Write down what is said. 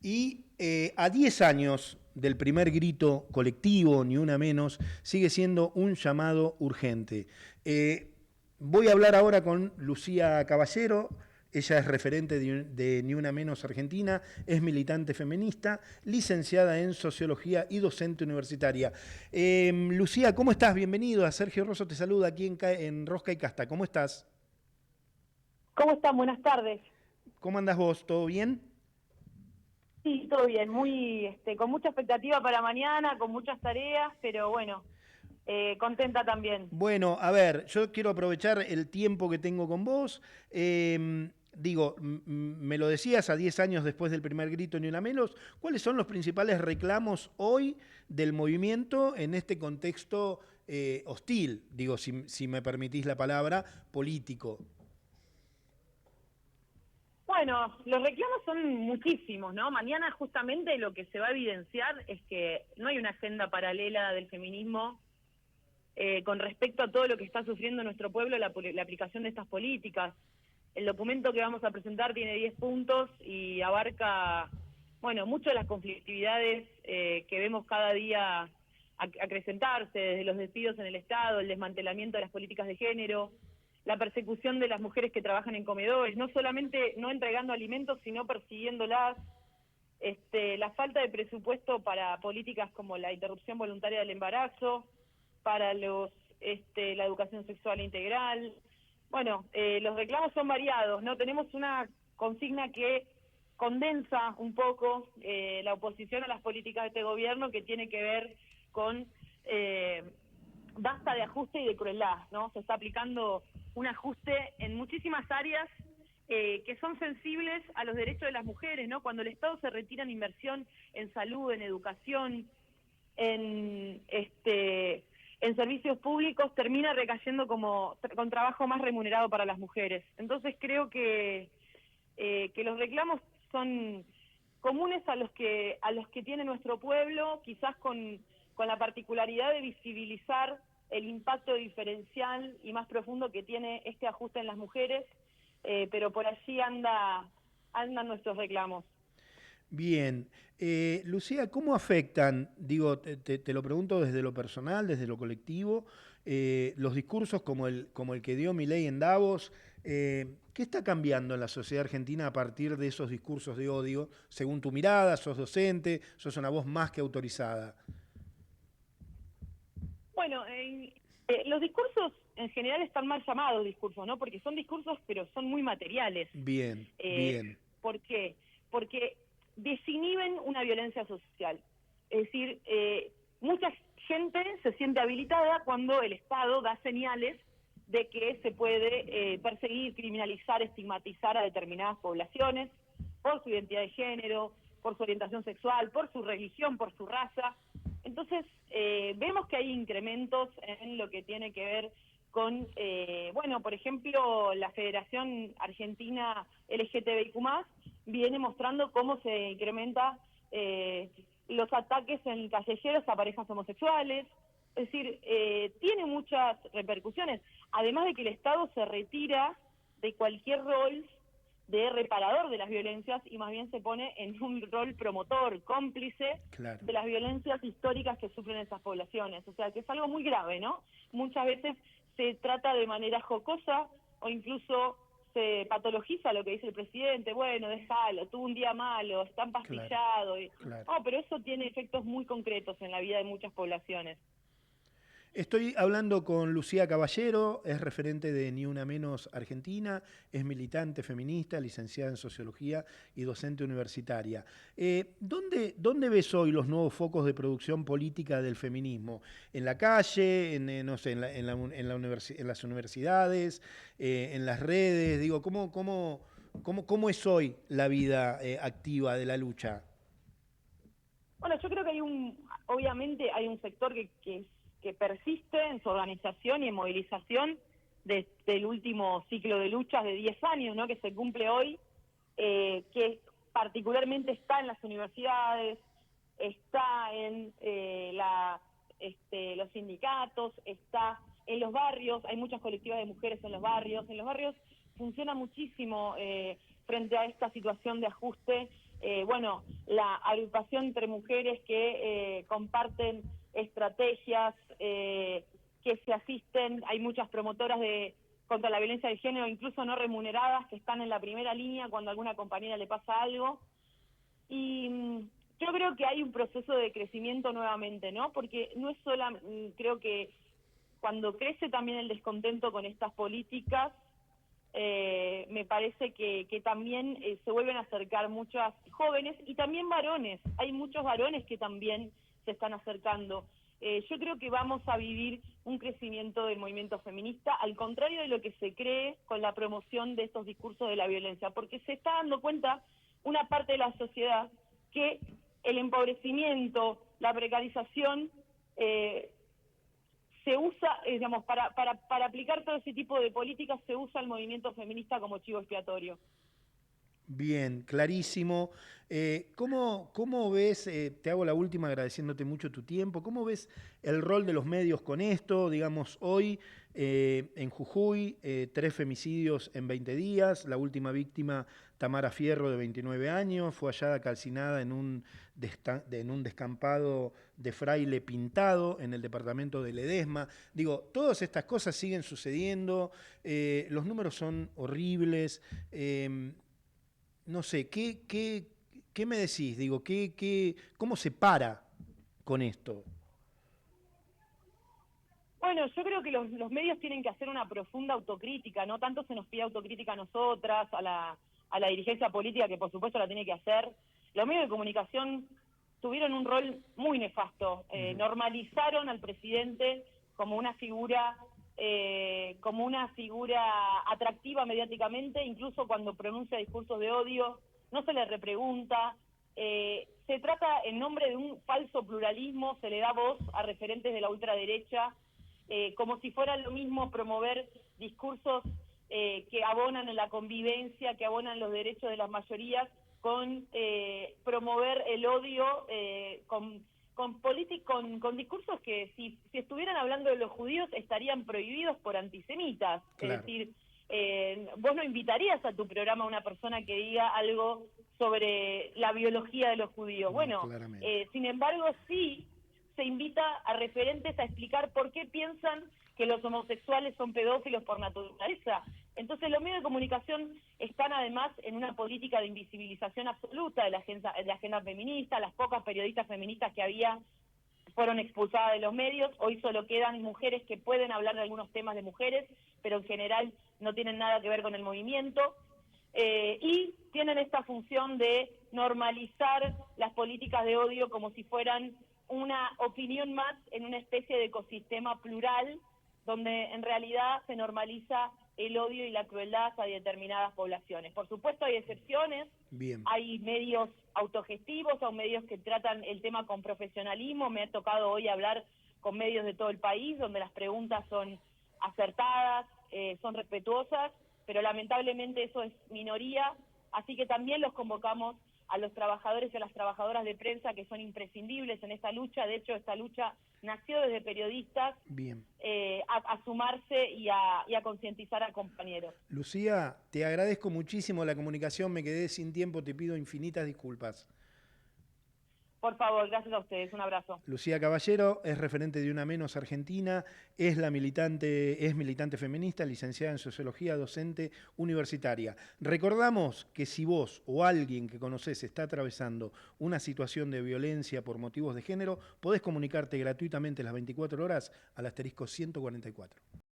Y a 10 años del primer grito colectivo, ni una menos, sigue siendo un llamado urgente. Voy a hablar ahora con Lucía Caballero. Ella es referente de Ni Una Menos Argentina, es militante feminista, licenciada en Sociología y docente universitaria. Lucía, ¿cómo estás? Bienvenido. A Sergio Rosso te saluda aquí en Rosca y Casta. ¿Cómo estás? ¿Cómo están? Buenas tardes. ¿Cómo andás vos? ¿Todo bien? Sí, todo bien, con mucha expectativa para mañana, con muchas tareas, pero bueno, contenta también. Bueno, a ver, yo quiero aprovechar el tiempo que tengo con vos. Me lo decías a 10 años después del primer grito Ni Una Menos, ¿cuáles son los principales reclamos hoy del movimiento en este contexto hostil, digo, si me permitís la palabra, político? Bueno, los reclamos son muchísimos, ¿no? Mañana justamente lo que se va a evidenciar es que no hay una agenda paralela del feminismo con respecto a todo lo que está sufriendo nuestro pueblo, la aplicación de estas políticas. El documento que vamos a presentar tiene 10 puntos y abarca, bueno, muchas de las conflictividades que vemos cada día acrecentarse, desde los despidos en el Estado, el desmantelamiento de las políticas de género, la persecución de las mujeres que trabajan en comedores, no solamente no entregando alimentos, sino persiguiéndolas, la falta de presupuesto para políticas como la interrupción voluntaria del embarazo, para la educación sexual integral. Bueno, los reclamos son variados, ¿no? Tenemos una consigna que condensa un poco la oposición a las políticas de este gobierno, que tiene que ver con basta de ajuste y de crueldad, ¿no? Se está aplicando un ajuste en muchísimas áreas que son sensibles a los derechos de las mujeres, ¿no? Cuando el Estado se retira en inversión en salud, en educación, en servicios públicos, termina recayendo con trabajo más remunerado para las mujeres. Entonces creo que los reclamos son comunes a los que tiene nuestro pueblo, quizás con la particularidad de visibilizar el impacto diferencial y más profundo que tiene este ajuste en las mujeres, pero por allí andan nuestros reclamos. Bien. Lucía, ¿cómo afectan, digo, te lo pregunto desde lo personal, desde lo colectivo, los discursos como el que dio Milei en Davos? ¿Qué está cambiando en la sociedad argentina a partir de esos discursos de odio? Según tu mirada, sos docente, sos una voz más que autorizada. Bueno, los discursos en general están mal llamados discursos, ¿no? Porque son discursos, pero son muy materiales. Bien, Eh, bien, ¿Por qué? Porque desinhiben una violencia social. Es decir, mucha gente se siente habilitada cuando el Estado da señales de que se puede perseguir, criminalizar, estigmatizar a determinadas poblaciones por su identidad de género, por su orientación sexual, por su religión, por su raza. Entonces, vemos que hay incrementos en lo que tiene que ver con, bueno, por ejemplo, la Federación Argentina LGTBIQ+, viene mostrando cómo se incrementa los ataques en callejeros a parejas homosexuales. Es decir, tiene muchas repercusiones, además de que el Estado se retira de cualquier rol de reparador de las violencias y más bien se pone en un rol promotor, cómplice claro. de las violencias históricas que sufren esas poblaciones. O sea, que es algo muy grave, ¿no? Muchas veces se trata de manera jocosa o incluso se patologiza lo que dice el presidente. Bueno, déjalo, tuvo un día malo, está Claro, empastillado. claro. Oh, pero eso tiene efectos muy concretos en la vida de muchas poblaciones. Estoy hablando con Lucía Caballero, es referente de Ni Una Menos Argentina, es militante feminista, licenciada en Sociología y docente universitaria. ¿Dónde ves hoy los nuevos focos de producción política del feminismo? ¿En la calle, no sé, en las universidades, en las redes? Digo, ¿cómo es hoy la vida activa de la lucha? Bueno, yo creo que obviamente hay un sector que persiste en su organización y en movilización desde el último ciclo de luchas de 10 años, ¿no? Que se cumple hoy, que particularmente está en las universidades, está en los sindicatos, está en los barrios. Hay muchas colectivas de mujeres en los barrios. En los barrios funciona muchísimo frente a esta situación de ajuste bueno, la agrupación entre mujeres que comparten estrategias, que se asisten, hay muchas promotoras contra la violencia de género, incluso no remuneradas, que están en la primera línea cuando a alguna compañera le pasa algo. Y yo creo que hay un proceso de crecimiento nuevamente, ¿no? Porque no es creo que cuando crece también el descontento con estas políticas, me parece que también se vuelven a acercar muchas jóvenes y también varones. Hay muchos varones que también se están acercando. Yo creo que vamos a vivir un crecimiento del movimiento feminista, al contrario de lo que se cree con la promoción de estos discursos de la violencia, porque se está dando cuenta una parte de la sociedad que el empobrecimiento, la precarización, se usa, digamos, para aplicar todo ese tipo de políticas se usa el movimiento feminista como chivo expiatorio. Bien, clarísimo. ¿Cómo ves, te hago la última agradeciéndote mucho tu tiempo, cómo ves el rol de los medios con esto? Digamos, hoy en Jujuy, 3 femicidios en 20 días, la última víctima, Tamara Fierro, de 29 años, fue hallada calcinada en un descampado de Fraile Pintado, en el departamento de Ledesma. Digo, todas estas cosas siguen sucediendo, los números son horribles. No sé, ¿qué me decís? Digo, ¿cómo se para con esto? Bueno, yo creo que los medios tienen que hacer una profunda autocrítica, no tanto se nos pide autocrítica a nosotras, a la dirigencia política, que por supuesto la tiene que hacer. Los medios de comunicación tuvieron un rol muy nefasto, normalizaron al presidente como una figura atractiva mediáticamente, incluso cuando pronuncia discursos de odio, no se le repregunta. Se trata, en nombre de un falso pluralismo, se le da voz a referentes de la ultraderecha, como si fuera lo mismo promover discursos que abonan en la convivencia, que abonan los derechos de las mayorías, con promover el odio, con discursos que si estuvieran hablando de los judíos estarían prohibidos por antisemitas. Claro. Es decir, vos no invitarías a tu programa a una persona que diga algo sobre la biología de los judíos. No, bueno, sin embargo, sí se invita a referentes a explicar por qué piensan que los homosexuales son pedófilos por naturaleza. Entonces los medios de comunicación están además en una política de invisibilización absoluta de la agenda feminista. Las pocas periodistas feministas que había fueron expulsadas de los medios. Hoy solo quedan mujeres que pueden hablar de algunos temas de mujeres, pero en general no tienen nada que ver con el movimiento. Y tienen esta función de normalizar las políticas de odio como si fueran una opinión más en una especie de ecosistema plural, donde en realidad se normaliza el odio y la crueldad hacia determinadas poblaciones. Por supuesto hay excepciones. Bien. Hay medios autogestivos o medios que tratan el tema con profesionalismo. Me ha tocado hoy hablar con medios de todo el país, donde las preguntas son acertadas, son respetuosas, pero lamentablemente eso es minoría, así que también los convocamos a los trabajadores y a las trabajadoras de prensa, que son imprescindibles en esta lucha. De hecho, esta lucha nació desde periodistas. Bien. A sumarse y a concientizar a compañeros. Lucía, te agradezco muchísimo la comunicación, me quedé sin tiempo, te pido infinitas disculpas. Por favor, gracias a ustedes, un abrazo. Lucía Caballero es referente de Una Menos Argentina, es militante feminista, licenciada en Sociología, docente universitaria. Recordamos que si vos o alguien que conocés está atravesando una situación de violencia por motivos de género, podés comunicarte gratuitamente las 24 horas al *144.